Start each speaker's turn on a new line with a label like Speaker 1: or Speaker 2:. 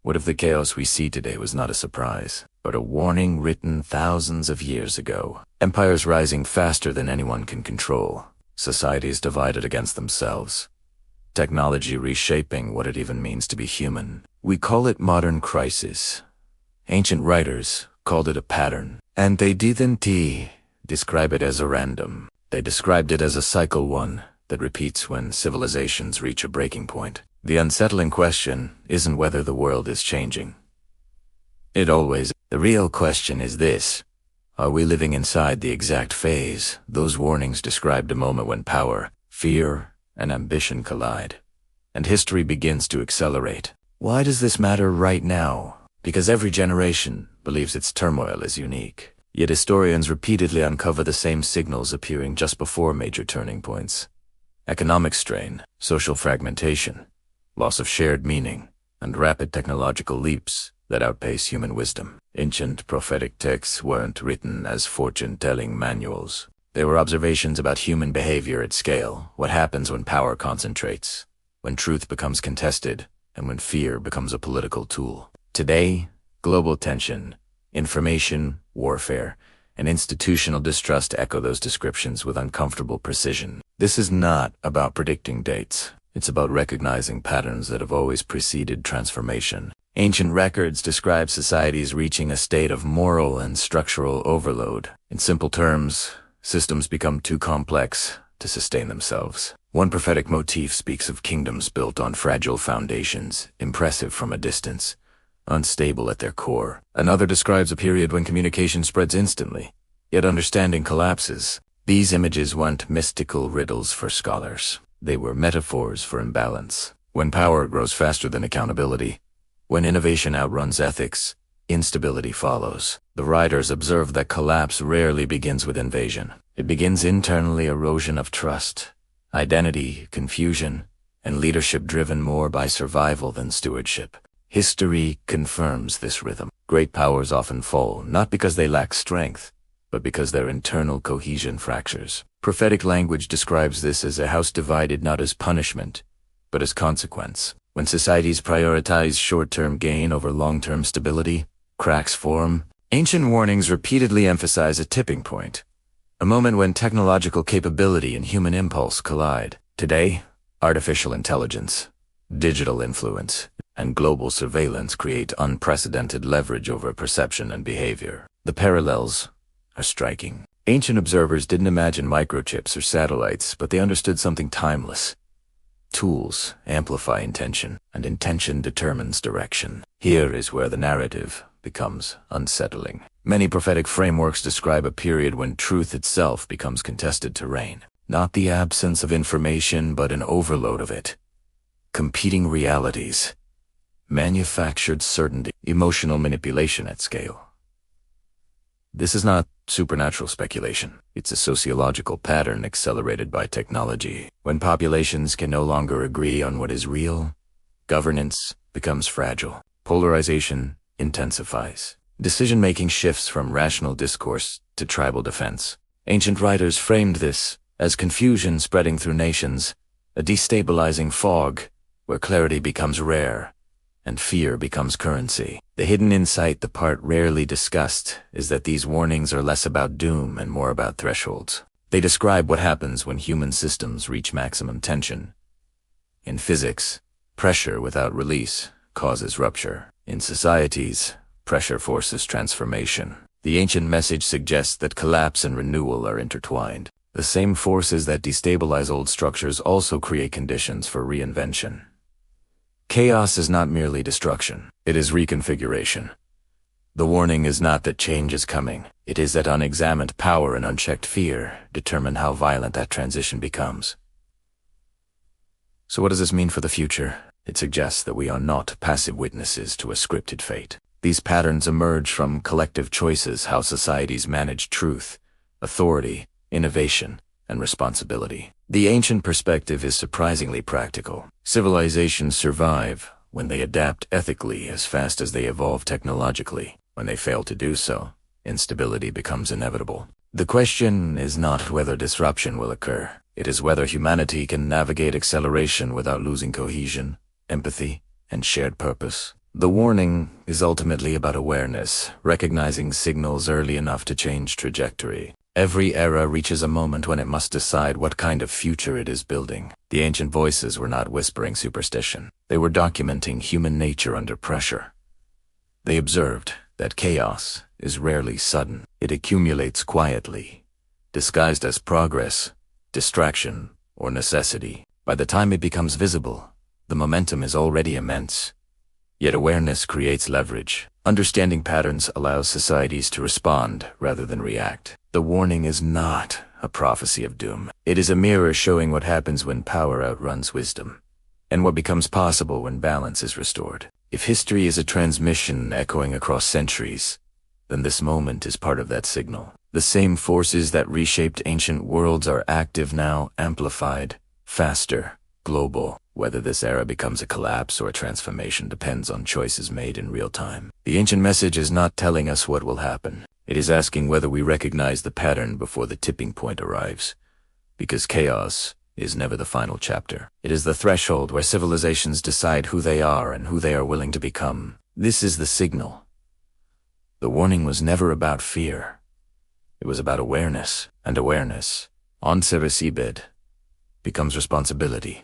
Speaker 1: What if the chaos we see today was not a surprise, but a warning written thousands of years ago? Empires rising faster than anyone can control. Societies divided against themselves. Technology reshaping what it even means to be human. We call it modern crisis. Ancient writers called it a pattern, and they didn't describe it as a random. They described it as a cycle, one that repeats when civilizations reach a breaking point. The unsettling question isn't whether the world is changing. It always is. The real question is this: are we living inside the exact phase those warnings described? A moment when power, fear, and ambition collide, and history begins to accelerate. Why does this matter right now? Because every generation believes its turmoil is unique. Yet historians repeatedly uncover the same signals appearing just before major turning points. Economic strain, social fragmentation, loss of shared meaning, and rapid technological leaps that outpace human wisdom. Ancient prophetic texts weren't written as fortune-telling manuals. They were observations about human behavior at scale, what happens when power concentrates, when truth becomes contested, and when fear becomes a political tool. Today, global tension, information warfare, and institutional distrust echo those descriptions with uncomfortable precision. This is not about predicting dates. It's about recognizing patterns that have always preceded transformation. Ancient records describe societies reaching a state of moral and structural overload. In simple terms, systems become too complex to sustain themselves. One prophetic motif speaks of kingdoms built on fragile foundations, impressive from a distance, unstable at their core. Another describes a period when communication spreads instantly, yet understanding collapses. These images weren't mystical riddles for scholars. They were metaphors for imbalance. When power grows faster than accountability, when innovation outruns ethics, instability follows. The writers observe that collapse rarely begins with invasion. It begins internally: erosion of trust, identity, confusion, and leadership driven more by survival than stewardship. History confirms this rhythm. Great powers often fall, not because they lack strength, but because their internal cohesion fractures. Prophetic language describes this as a house divided not as punishment, but as consequence. When societies prioritize short-term gain over long-term stability, cracks form. Ancient warnings repeatedly emphasize a tipping point, a moment when technological capability and human impulse collide. Today, artificial intelligence, digital influence, and global surveillance create unprecedented leverage over perception and behavior. The parallels are striking. Ancient observers didn't imagine microchips or satellites, but they understood something timeless. Tools amplify intention, and intention determines direction. Here is where the narrative becomes unsettling. Many prophetic frameworks describe a period when truth itself becomes contested terrain. Not the absence of information, but an overload of it. Competing realities, manufactured certainty, emotional manipulation at scale. This is not supernatural speculation. It's a sociological pattern accelerated by technology. When populations can no longer agree on what is real, governance becomes fragile. Polarization intensifies. Decision-making shifts from rational discourse to tribal defense. Ancient writers framed this as confusion spreading through nations, a destabilizing fog where clarity becomes rare and fear becomes currency. The hidden insight, the part rarely discussed, is that these warnings are less about doom and more about thresholds. They describe what happens when human systems reach maximum tension. In physics, pressure without release causes rupture. In societies, pressure forces transformation. The ancient message suggests that collapse and renewal are intertwined. The same forces that destabilize old structures also create conditions for reinvention. Chaos is not merely destruction, it is reconfiguration. The warning is not that change is coming, it is that unexamined power and unchecked fear determine how violent that transition becomes. So what does this mean for the future? It suggests that we are not passive witnesses to a scripted fate. These patterns emerge from collective choices: how societies manage truth, authority, innovation, and responsibility. The ancient perspective is surprisingly practical. Civilizations survive when they adapt ethically as fast as they evolve technologically. When they fail to do so, instability becomes inevitable. The question is not whether disruption will occur. It is whether humanity can navigate acceleration without losing cohesion, empathy, and shared purpose. The warning is ultimately about awareness, recognizing signals early enough to change trajectory. Every era reaches a moment when it must decide what kind of future it is building. The ancient voices were not whispering superstition. They were documenting human nature under pressure. They observed that chaos is rarely sudden. It accumulates quietly, disguised as progress, distraction, or necessity. By the time it becomes visible, the momentum is already immense. Yet awareness creates leverage. Understanding patterns allows societies to respond rather than react. The warning is not a prophecy of doom. It is a mirror showing what happens when power outruns wisdom, and what becomes possible when balance is restored. If history is a transmission echoing across centuries, then this moment is part of that signal. The same forces that reshaped ancient worlds are active now, amplified, faster, global. Whether this era becomes a collapse or a transformation depends on choices made in real time. The ancient message is not telling us what will happen. It is asking whether we recognize the pattern before the tipping point arrives. Because chaos is never the final chapter. It is the threshold where civilizations decide who they are and who they are willing to become. This is the signal. The warning was never about fear. It was about awareness, and awareness, on reshaped, becomes responsibility.